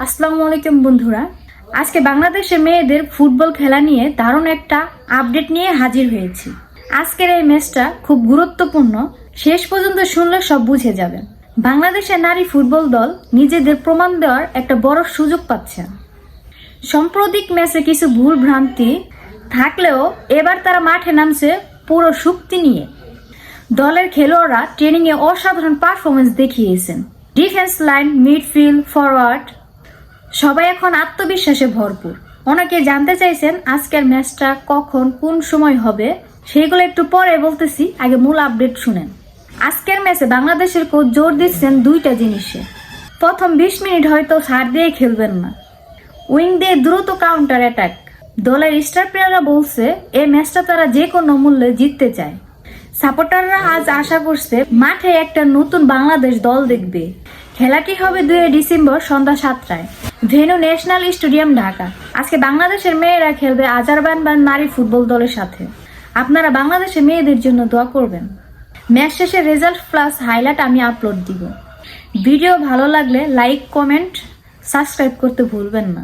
আসসালামু আলাইকুম বন্ধুরা, আজকে বাংলাদেশের মেয়েদের ফুটবল খেলা নিয়ে দারুণ একটা আপডেট নিয়ে হাজির হয়েছি। আজকের এই ম্যাচটা খুব গুরুত্বপূর্ণ, শেষ পর্যন্ত শুনলে সব বুঝে যাবেন। বাংলাদেশের নারী ফুটবল দল নিজেদের প্রমাণ দেওয়ার একটা বড় সুযোগ পাচ্ছে। সাম্প্রতিক ম্যাচে কিছু ভুল ভ্রান্তি থাকলেও এবার তারা মাঠে নামছে পুরো শক্তি নিয়ে। দলের খেলোয়াড়রা ট্রেনিংয়ে অসাধারণ পারফরমেন্স দেখিয়েছেন। ডিফেন্স লাইন, মিডফিল্ড, ফরওয়ার্ড সবাই এখন আত্মবিশ্বাসে ভরপুর। অনেকে জানতে চাইছেন আজকের ম্যাচটা কখন কোন সময় হবে, সেইগুলো একটু পরে বলতেছি, আগে মূল আপডেট শুনেন। আজকের ম্যাচে বাংলাদেশের কোচ জোর দিচ্ছেন দুইটা জিনিসে। প্রথম 20 মিনিট হয়তো ছাড় দিয়ে খেলবেন না, উইং দিয়ে দ্রুত কাউন্টার অ্যাটাক। দলের স্টার প্লেয়াররা বলছে এই ম্যাচটা তারা যে কোনো মূল্যে জিততে চায়। সাপোর্টাররা আজ আশা করছে মাঠে একটা নতুন বাংলাদেশ দল দেখবে। খেলাটি হবে 2 ডিসেম্বর সন্ধ্যা 7টায়, ভেন্যু ন্যাশনাল স্টেডিয়াম, ঢাকা। আজকে বাংলাদেশের মেয়েরা খেলবে আজারবাইজান নারী ফুটবল দলের সাথে। আপনারা বাংলাদেশের মেয়েদের জন্য দোয়া করবেন। ম্যাচ শেষে রেজাল্ট প্লাস হাইলাইট আমি আপলোড দিব। ভিডিও ভালো লাগলে লাইক, কমেন্ট, সাবস্ক্রাইব করতে ভুলবেন না।